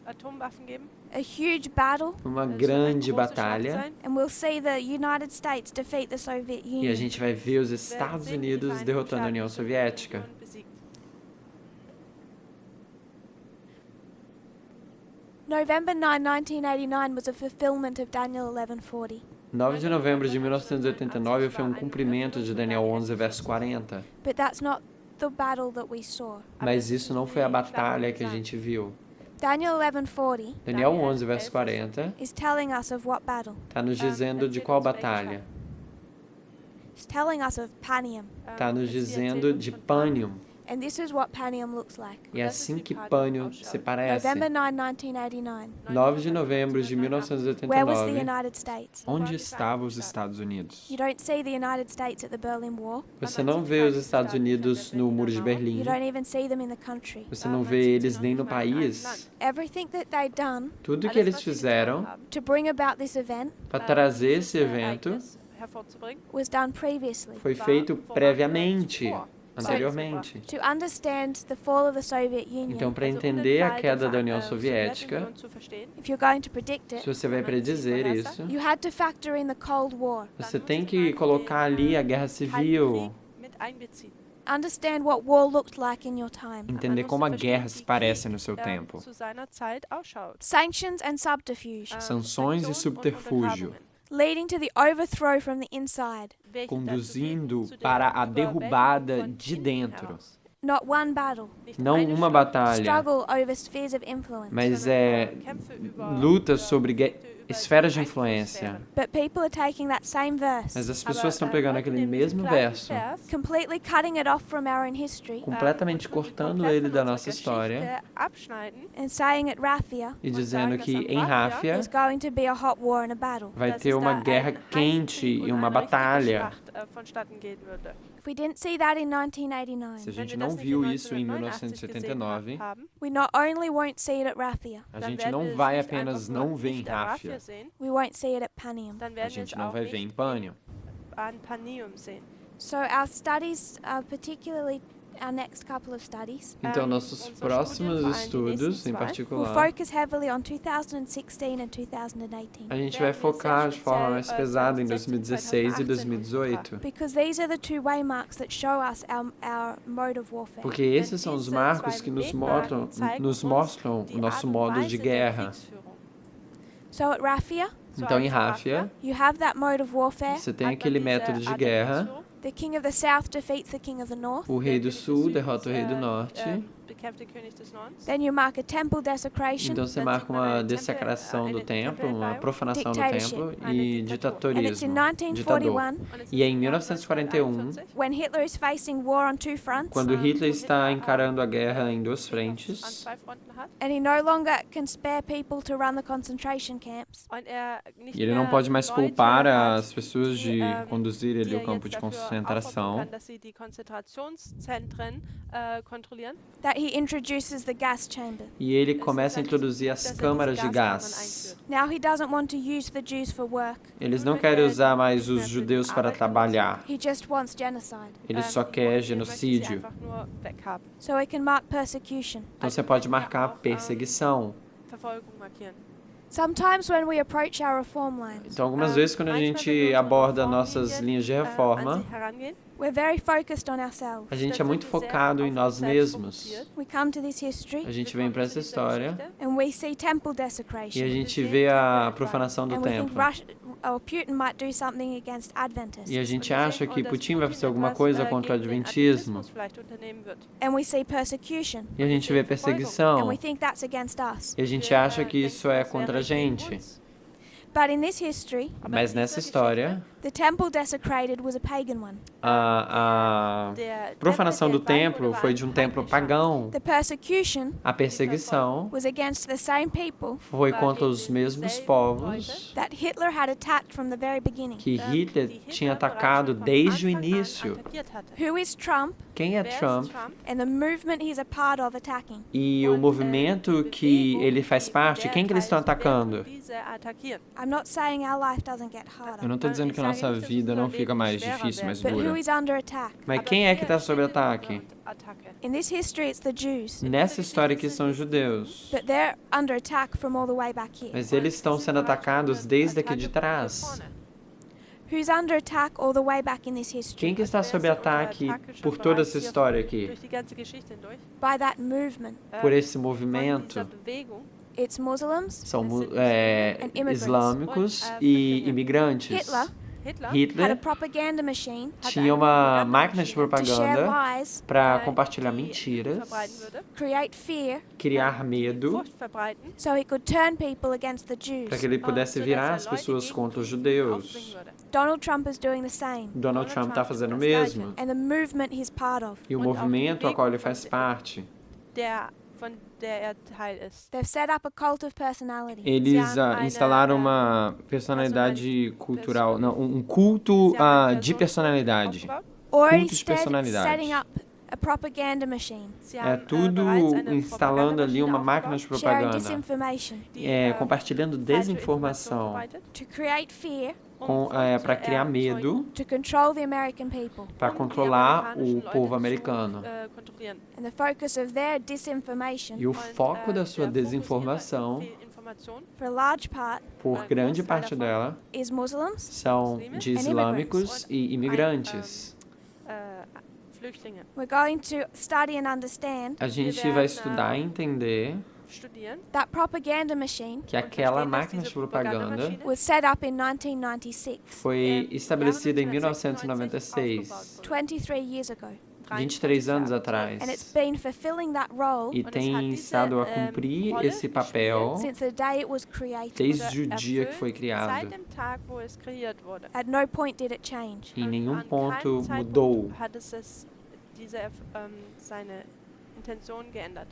Atomwaffen geben. a huge battle, uma Es wird eine grande große Schlacht batalha, sein. and we'll see the United States defeat the Soviet e a Union. gente vai ver os Wir Estados sehen die Unidos Vereinigten derrotando a Staaten União der Soviética. Union besiegt. November 9, 1989 was a fulfillment of Daniel 11:40. 9 de novembro de 1989 foi um cumprimento de Daniel 11, verso 40. But that's not the battle that we saw. Mas isso não foi a batalha que a gente viu. Daniel 11:40 Daniel 11, verso 40, is telling us of what battle? está nos dizendo de qual batalha. It's telling us of Panium. Está nos dizendo de Pânium. And this is what Panium looks like. E é assim que Pânium se parece. November 9, 1989. 9 de novembro de Where was the 1989. United States? Onde estavam os Estados Unidos? You don't see the United States at the Berlin Wall. Você não vê os Estados Unidos no Muro de Berlim. You don't even see them in the country. Você não vê eles nem no país. Everything that they've done Tudo que eles fizeram to bring about this event para trazer esse evento hervorzubringen, was done previously. foi feito previamente, anteriormente. To understand the fall of the Soviet Union, Então, para entender a queda da União Soviética, if you're going to predict it, se você vai predizer isso, you had to factor in the Cold War. você tem que colocar ali a Guerra Civil, mit einbeziehen. Understand what war looked like in your time. entender como a guerra se parece no seu tempo. Zu seiner Zeit ausschaut. Sanctions and subterfuge, Sanções e subterfúgio, leading to the overthrow from the inside. conduzindo para a derrubada de dentro. Not one battle. Não uma batalha, Struggle over spheres of influence. mas luta sobre esferas de influência. But people are taking that same verse, Mas as pessoas estão pegando aquele mesmo verso, completely cutting it off from our own history, completamente cortando ele da nossa história and saying at Raphia e dizendo que em Ráfia there's going to be a hot war and a battle. vai ter uma guerra quente e uma batalha. If we didn't see that in 1989, Se a gente não viu isso em 1979, we not only won't see it at Raphia, a gente não vai apenas não ver em Ráfia, we won't see it at Panium. a gente não vai ver em Pânion. So our studies, particularly our next couple of studies, Então, nossos próximos estudos, em will particular, focus heavily on 2016 and 2018. a gente vai focar de forma mais pesada em 2016 e 2018, Because these are the two waymarks that show us our mode of warfare. porque esses são os marcos que nos mostram o nosso modo de guerra. So at Raphia, Então, em Ráfia, you have that mode of warfare. você tem aquele método de guerra. The king of the south defeats the king of the north. O rei do sul derrota o rei do norte. Then you mark a temple desecration. Então você marca uma dessacração do templo, uma profanação do templo e And it's ditadorismo, in ditador. 1941 E é em 1941, when Hitler is facing war on two fronts, quando Hitler está encarando a guerra em duas frentes, and he no longer can spare people to run the concentration camps. e ele não pode mais poupar as pessoas de conduzir ele ao campo de concentração, That he introduces the gas chamber. e ele começa a introduzir as câmaras de gás. Now he doesn't want to use the Jews for work. Eles não querem usar mais os judeus para trabalhar, He just wants genocide. ele só quer genocídio. So he can mark persecution. Então você pode marcar perseguição. Sometimes when we approach our reform lines, Então, algumas vezes, quando a gente aborda nossas linhas de reforma, we're very focused on ourselves. a gente é muito focado em nós mesmos. We come to this history A gente vem para essa história and we see temple e desecration. a gente vê a profanação do And we think templo. Putin might do something against Adventists. E a gente acha que Putin vai fazer alguma coisa contra o Adventismo. And we see persecution. E a gente vê And perseguição. we think that's against us. E a gente acha que isso é contra a gente. But in this history, Mas nessa história, the temple desecrated was a pagan one. a profanação do templo foi de um templo pagão. The persecution A perseguição was against the same people foi contra os mesmos povos that Hitler had attacked from the very beginning. que Hitler tinha atacado desde o início. Who is Trump Quem é Trump and the movement he's a part of attacking? e o movimento que ele faz parte, quem que eles estão atacando? I'm not saying our life doesn't get Eu harder, não estou dizendo que a nossa vida não fica mais difícil, mais but who dura. is under attack? Mas quem é que está sob ataque? In this history, it's the Jews, Nessa história aqui são os judeus. but they're under attack from all the way back here. Mas eles estão sendo atacados desde aqui de trás. Who's under attack all the way back in this history? Quem que está sob ataque por toda essa história aqui? By that movement. Por esse movimento? It's Muslims. São islâmicos e imigrantes. Hitler had a Hitler propaganda machine tinha uma máquina de to share propaganda lies, para compartilhar mentiras, create fear, criar medo, so he could turn people against the Jews. para que ele pudesse virar as pessoas contra os judeus. Donald Trump is doing the same, Donald Trump está fazendo o mesmo. and the movement he's part of. E o movimento a qual ele faz parte, They've set up a cult of personality. eles instalaram uma personalidade cultural, não, um culto de personalidade. Or culto de instead, personalidade. setting up a propaganda machine, É tudo instalando ali uma máquina de sharing propaganda, disinformation compartilhando desinformação to create fear, para criar medo, to control the American people. para controlar o povo americano. And the focus of their disinformation, E o foco da sua desinformação, for a large part, por grande parte dela, is Muslims são de islâmicos e imigrantes. We're going to study and understand A gente vai estudar e entender that propaganda machine que aquela máquina de propaganda was set up in 1996, foi estabelecida em 1996, 23 years ago. 23 anos atrás. And it's been fulfilling that role E tem estado a cumprir esse papel since the day it was created. desde o dia que foi seit criado. dem Tag, wo es kreiert wurde. At no point did it change. Em nenhum An ponto keinem mudou. Zeitpunkt hat es seine Intention geändert.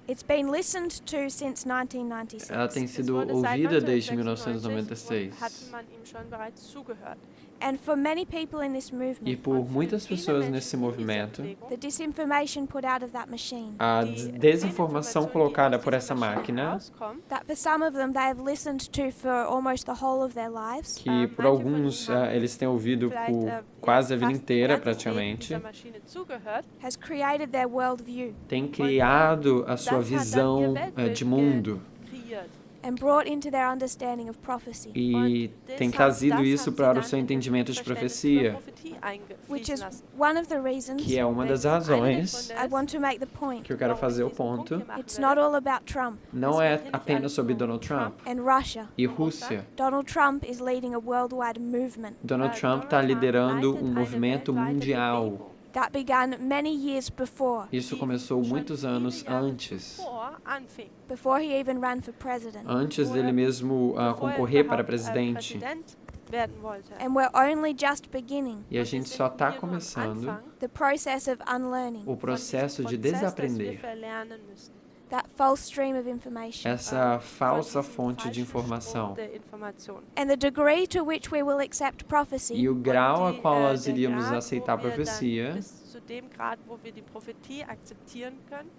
It's been listened to since 1996. Ela tem Es sido wurde seit ouvida desde 1996 1996. hatte man ihm schon bereits zugehört. And for many people in this E movement, por muitas pessoas nesse movimento, the disinformation put out of that machine, a desinformação colocada por essa máquina, that for some of them they have listened to for almost the whole of their lives, que por alguns eles têm ouvido por quase a vida inteira praticamente, has created their worldview tem criado a sua visão de mundo and brought into their understanding of prophecy, e tem trazido isso para o seu entendimento de profecia, which is one of the reasons que é uma das razões I want to make the point. que eu quero fazer o ponto. It's not all about Trump Não é apenas sobre Donald Trump and Russia. e Rússia. Donald Trump is leading a worldwide movement Donald Trump está liderando um movimento mundial. that began many years before Isso começou muitos anos antes, before he even ran for president. antes dele mesmo concorrer para presidente. And we're only just beginning E a gente só está começando the process of unlearning o processo de desaprender that false stream of information. essa falsa fonte de informação. And the degree to which we will accept E prophecy o grau a qual nós iríamos aceitar a profecia,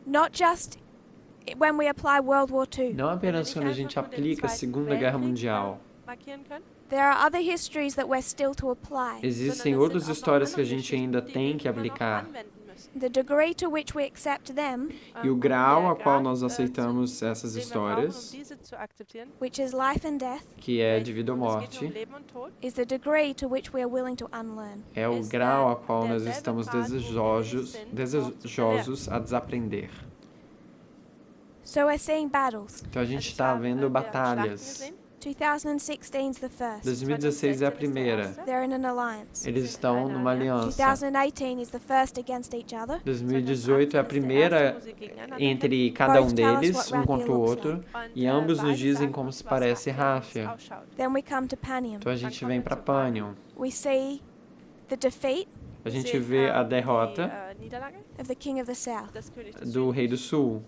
not just when we apply World War II. não apenas quando a gente aplica a Segunda Guerra Mundial. There are other histories that we're still to apply. Existem outras histórias que a gente ainda tem que aplicar. The degree to which we accept them, E o grau a qual nós aceitamos essas histórias, which is life and death, que é de vida ou morte, is the degree to which we are willing to unlearn. é o grau a qual nós estamos desejosos a desaprender. So we're seeing battles. Então a gente está vendo batalhas. 2016 is the first. 2016 é a primeira. They're in an alliance. Eles estão numa aliança. 2018 is the first against each other. 2018 é a primeira entre cada um deles, um contra o outro, e ambos nos dizem como se parece Ráfia. Then we come to Panium. Então a gente vem para Panium. We see the defeat A gente vê a derrota of the King of the South. do Rei do Sul.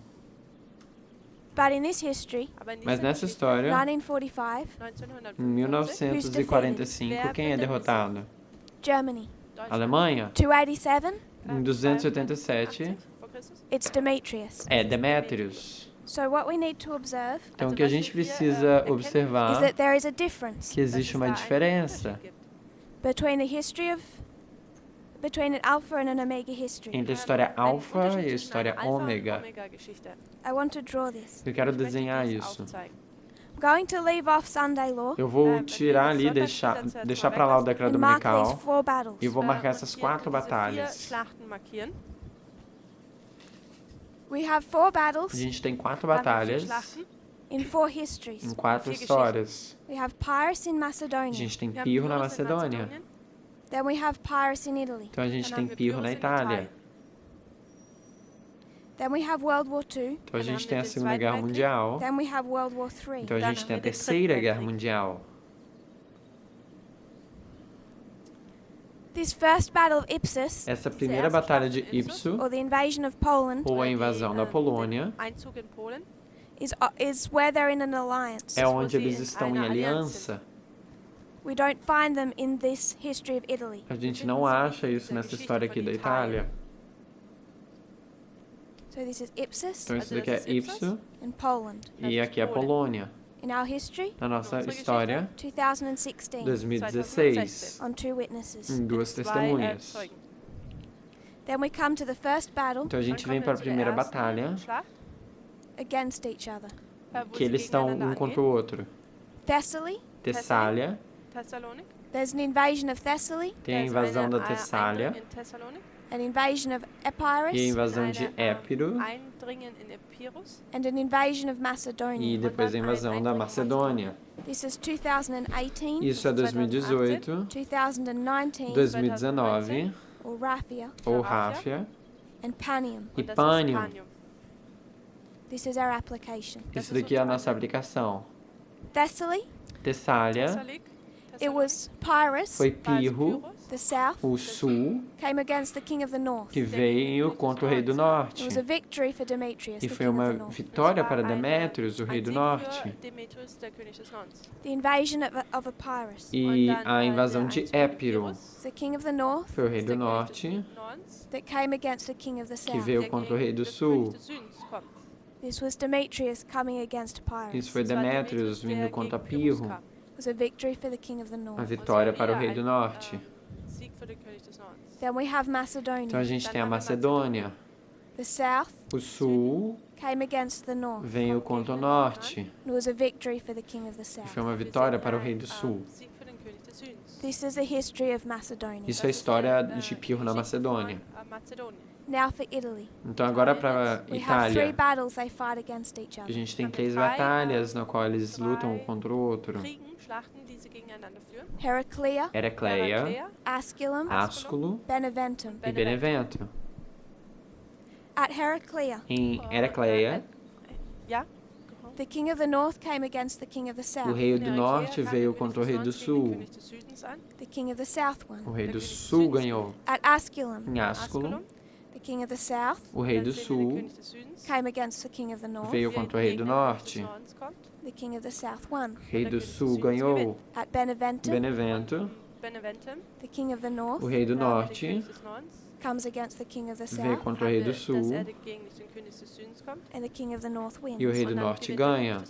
But in this history, Mas nessa história, 1945, em 1945, quem é derrotado? Germany. Alemanha. 287, Em 287, it's Demetrius. é Demétrios. So what we need to observe Então o que a gente precisa is observar that there is a difference que existe uma diferença between the history of between an Alpha and an Omega history. entre a história Alfa e a história Ômega. I want to draw this. Eu quero desenhar isso. I'm going to leave off Sunday law Eu vou tirar ali, deixar para lá o decreto and mark these dominical 4 battles. e vou marcar essas 4 batalhas. We have 4 A battles gente tem 4 batalhas in 4 histories. em 4 histórias. We have Pyrrhus in A Macedonia. gente tem Pirro na Macedônia. Then we have Pyrrhus in Italy. Então a gente tem Pirro na Itália. Then we have World War II. Então a gente tem a Segunda Guerra Mundial. Then we have World War III. Então a gente tem a Terceira Guerra Mundial. This first battle of Ipsus, Essa primeira batalha de Ipsu, or the invasion of Poland, ou a invasão da Polônia, is where they're in an alliance. é onde eles estão em aliança. We don't find them in this history of Italy. A gente não acha isso nessa história aqui da Itália. So this is Ipsus Então isso daqui é Ipsu and Poland. e aqui é Polônia. In our history, Na nossa história, 2016, 2016, on 2 witnesses. em 2 testemunhas. Then we come to the first battle Então a gente vem para a primeira batalha, against each other. que eles estão um contra o outro. Thessaly, Tessália, there's an invasion of Thessaly, tem a invasão da Tessália an invasion of e a Epirus, invasão de Épiro and an invasion of e Macedonia. depois a invasão da Macedônia. This is 2018, Isso é 2018, 2019, 2019 or Raphia, ou Ráfia, and Panium. e Pânium. This is our application. Isso daqui é a nossa aplicação. Thessaly, Tessália it was Pyrrhus, foi Pirro, the south, o sul, came against the king of the north. que veio contra o rei do It norte. was a victory for Demetrius, E the foi king of uma the north. vitória para Demétrios, o rei do norte. The invasion of Epirus, E a invasão de Épiro the king of the north, foi o rei do norte, that came against the king of the que south. veio contra o rei do sul. This was Demetrius coming against Epirus. Isso foi Demétrios vindo contra Pirro, It was a victory for the king of the a north. vitória para o rei do norte. Then we have Então a Macedonia. gente tem a Macedônia. The south O sul came against the north. veio contra o norte. It was a victory for the king of the E south. foi uma vitória para o rei do sul. This is the history of Macedonia. Isso é a história de Pirro na Macedônia. Now for Italy. Então agora para We have three Itália. battles they fight against each A other. gente tem 3 batalhas na qual eles lutam um contra o outro. Heraclea, Heracleia, Asculum, Ásculo Beneventum. e Benevento. At Heraclea, Em Heracleia, the king of the north came against the king of the o south. rei do norte veio contra o rei do sul. The king of the south O won. rei do sul ganhou. At Asculum, Em Ásculo, the king of the south o rei do sul came against the king of the north. veio contra o rei do norte. The king of the south won. O rei do sul ganhou. At Beneventum, Benevento, the king of the o north rei do norte comes against the king of the veio south, contra o rei do sul and the king of the north e o wins. rei do norte ganha.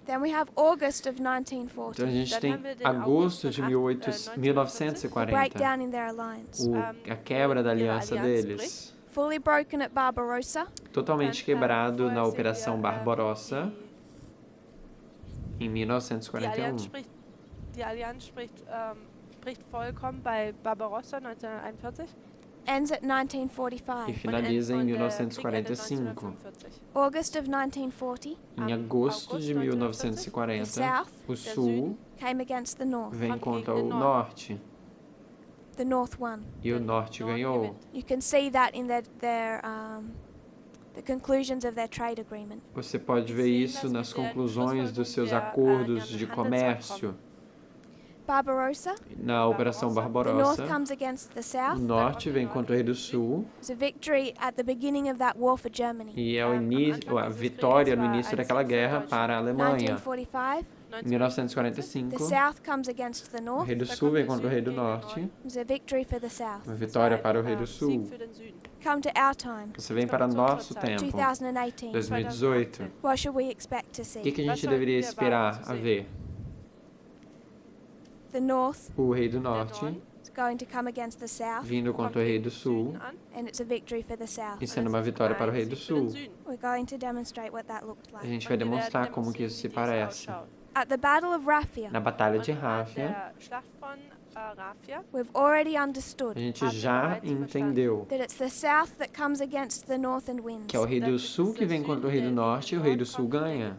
Then we have August of Então a 1940, gente tem agosto de 1940, breakdown in their alliance. a quebra da aliança deles. Fully broken at Barbarossa, Totalmente quebrado na Operação Barbarossa em 1941. Die Allianz bricht vollkommen bei Barbarossa 1941 ends at E 1945. finaliza em 1945. August of 1940, Em agosto de the 1940, south o sul came against the north. vem contra o norte The north won. e o norte ganhou. You can see that in the conclusions of their trade agreement. Você pode ver isso nas conclusões dos seus acordos de comércio. Barbarossa, Na Operação the north Barbarossa, comes against the o south. norte vem contra o rei do sul It was a victory at the beginning of that war for Germany. e é o início, a vitória no início daquela guerra para a Alemanha. 1945, Em the 1945, south comes against the o north. rei do sul vem contra o rei do norte, It was a victory for the south. uma vitória para o rei do sul. Come to our time, Você vem para nosso tempo, 2018. 2018. What should we expect to O see? que a gente deveria esperar a ver? The north O rei do norte is going to come against the south, vindo contra o rei do sul and it's a victory for the south. e sendo uma vitória para o rei do sul. We're going to demonstrate what that looked A like. gente vai demonstrar como que isso se parece. At the Battle of Raphia, Na Batalha de Ráfia, we've already a understood gente já entendeu that it's the south that comes against the north and wins. que é o rei do sul que vem contra o rei do norte e o rei do sul ganha.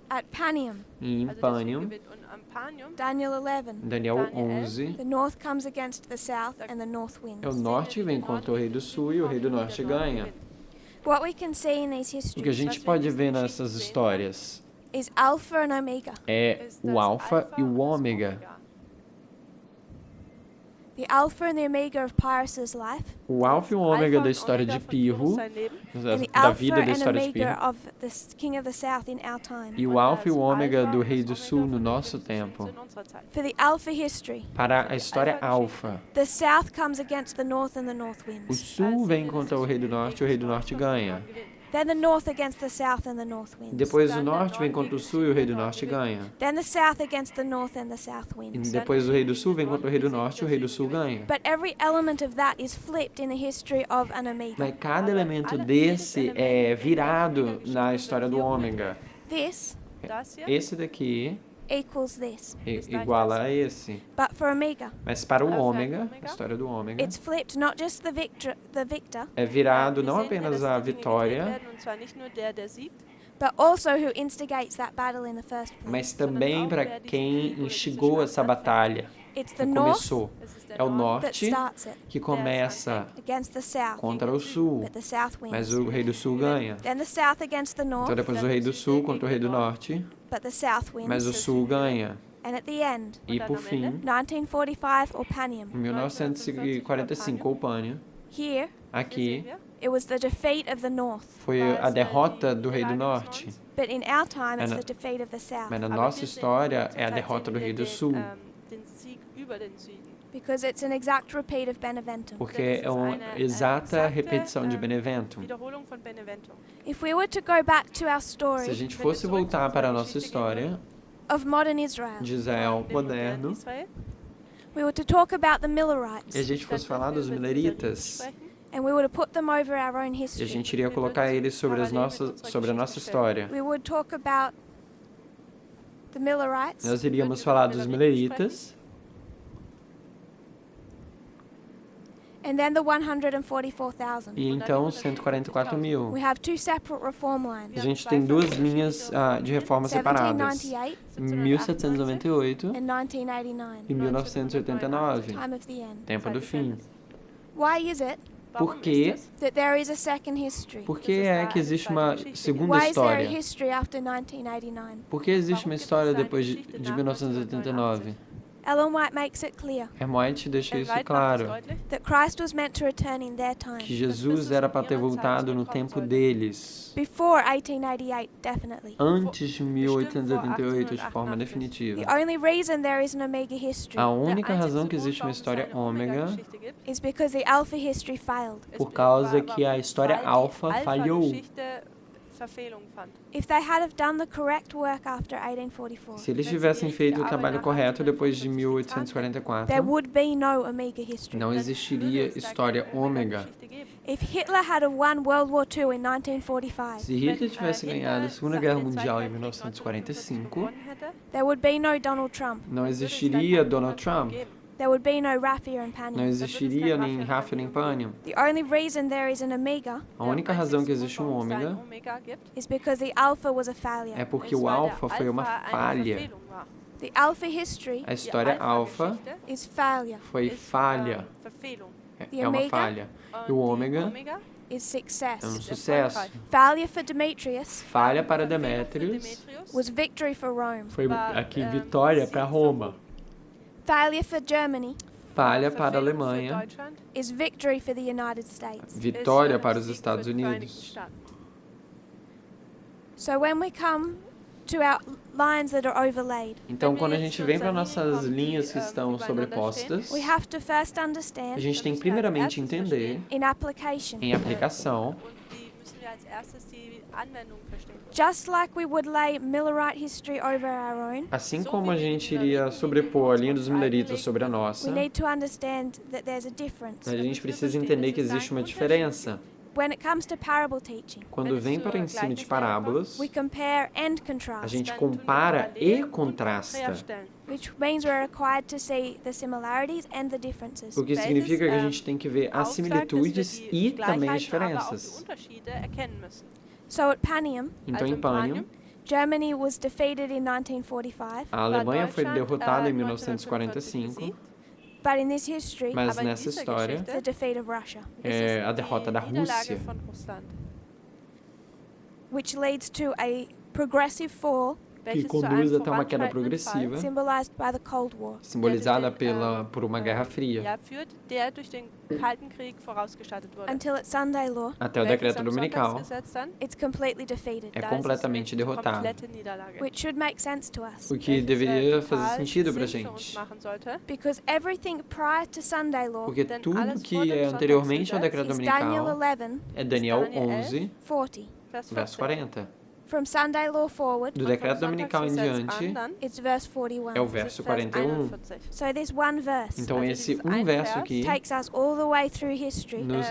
At Panium, E em Pânium, Daniel 11, Daniel 11, the north comes against the south and the north wins. é o norte que vem contra o rei do sul e o rei do norte ganha. What we can see in these O que a histories gente pode ver nessas histórias is Alpha and Omega. é o alfa e o ômega. The Alpha and the Omega of Pyrrhus's life, O alfa e o ômega da história de Pirro, and the da Alpha vida da and história de Omega Pirro, of the king of the south in our time. e o alfa e o ômega do rei do sul no nosso tempo. For the Alpha history, Para a história alfa, the south comes against the north and the north o wins. sul vem contra o rei do norte e o rei do norte ganha. Then the north against the south and the north wins. Depois o norte vem contra o sul e o rei do norte ganha. Then the south against the north and the south E wins. depois o rei do sul vem contra o rei do norte e o rei do sul ganha. But every element of that is flipped in the history of an Omega. Mas cada elemento desse é virado na história do ômega. This Esse daqui equals this. iguala a esse. But for Omega, Mas para o ômega, a história do ômega, it's flipped not just the victor, é virado não apenas a vitória, but also who instigates that battle in the first place. mas também para quem instigou essa batalha. It's the que north começou. É o that norte starts it que começa against the south, contra o sul, but the south mas wins. o rei do sul ganha. Then the south against the Então north, depois o rei do sul contra o rei do norte, but the south mas o wins. sul ganha. And at the end, E por fim, 1945 or Panium. em 1945 ou Pânia, Here, aqui it was the defeat of the north, foi a derrota do rei do norte. but in our time it's na- the defeat of the south, Mas na nossa história é a derrota do rei do sul, because it's an exact repeat of Beneventum. porque é uma exata repetição de Beneventum. If we were to go back to our Se a story gente fosse voltar para a nossa história of modern Israel, de Israel moderno, we were to talk about the e a Millerites, gente fosse falar dos mileritas, and we would have put them over our own e a history. gente iria colocar eles sobre a nossa história. We would talk about the Millerites, Nós iríamos falar dos mileritas, and then the 144,000. e então 144 mil. We have two separate reform A lines, gente tem duas linhas de reforma separadas, 1798 1798 and 1989, e 1989, time of the end. tempo do fim. Why is it Por que? that there is a second history? Por que é que existe uma segunda Why is there a história? history after 1989? Por que existe uma história depois de 1989? Ellen White makes it clear White deixa isso claro, that Christ was meant to return in their time, que Jesus era para ter voltado no tempo deles, before 1888, definitely. antes de 1888, de forma definitiva. The only reason there is an Omega history A única razão que existe uma história ômega is because the Alpha history failed. por causa que a história alfa falhou. If they had have done the correct work after 1844, Se eles tivessem feito o trabalho correto depois de there 1844, would be no Omega history. não existiria história ômega. If Hitler had have won World War II in 1945, Se Hitler tivesse ganhado a Segunda Guerra Mundial em 1945, there would be no Donald Trump. não existiria Donald Trump, There would be no Raffia and não Panion. existiria nem Rafa nem Pânion. The only reason there is an Omega A única razão que existe um ômega is because the Alpha was a failure. é porque o alfa foi uma falha. The Alpha history A história alfa is failure, foi falha, é uma falha. E o ômega is success. é um sucesso. Failure for Demetrius Falha para Demétrios was victory for Rome. foi aqui vitória para Roma. Failure for Germany Falha para a Alemanha, is victory for the United States. vitória para os Estados Unidos. So when we come to our lines that are overlaid, Então, quando a gente vem para nossas linhas que estão sobrepostas, we have to first a understand gente tem primeiramente entender in application, em aplicação, just like we would lay Millerite history over our own, assim como a gente iria sobrepor a linha dos mileritas sobre a nossa, we need to understand that there's a difference. a gente precisa entender que existe uma diferença. When it comes to parable teaching, Quando vem para o ensino de parábolas, we compare and a contrast, gente compara e contrasta, which means we're required to see the similarities and the differences. o que significa que a gente tem que ver as similitudes e também as diferenças. So at Panium, Então, em Pânion, Germany was defeated in 1945, a Alemanha foi derrotada em 1945, but in this history, mas nessa história it's the defeat of Russia, é a derrota da Rússia, which leads to a progressive fall que conduz até uma queda progressiva, symbolized by the Cold War. simbolizada por uma Guerra Fria, Until at Sunday law, até o decreto dominical, it's completely defeated, é completamente derrotado, which should make sense to us, o que deveria fazer sentido pra gente, because everything prior to Sunday law porque tudo que é anteriormente ao decreto is Daniel dominical 11, é Daniel 11, 40. verso 40. From Sunday law forward, Do decreto dominical em diante it's verse 41. é o verso 41. So this one verse Então esse verso aqui takes us all the way through history. nos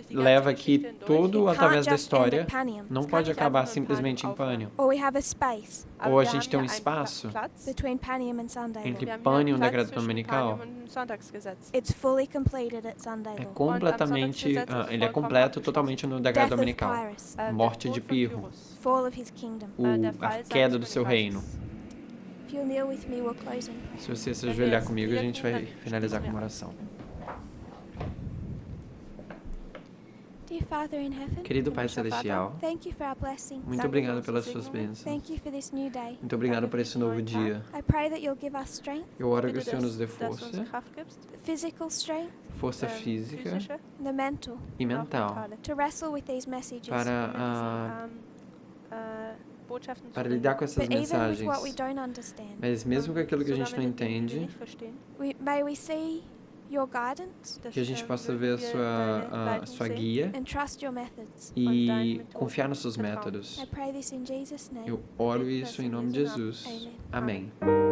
leva aqui todo It através can't da just end história, at Panium. não pode acabar simplesmente em Pânion. Or we have a space Ou a gente tem um espaço between Panium and Sunday entre law. Pânion e o decreto dominical. It's fully completed at Sunday É law. completamente, ele é completo totalmente no decreto Death of dominical. Pyrrhus, Morte de Pirro, fall of his kingdom. a queda do seu reino. If If you'll kneel with me, we'll close in prayer. Se você se ajoelhar comigo, a gente vai finalizar com uma oração. Dear Father in heaven, Querido Pai Celestial, thank you for our blessings. muito obrigado pelas suas bênçãos. Thank you for this new day. Muito obrigado por esse novo dia. I pray that you'll give us strength, Eu oro que o Senhor nos dê força, physical strength, força física and the mental, e mental to wrestle with these messages. para lidar com essas But even with mensagens. what we don't understand, Mas mesmo com aquilo que a gente não entende, may we see your guidance que a gente possa ver a sua guia and trust your methods. e confiar nos seus métodos. I pray this in Jesus' name. Eu oro isso em nome de Jesus. Amém. Amém.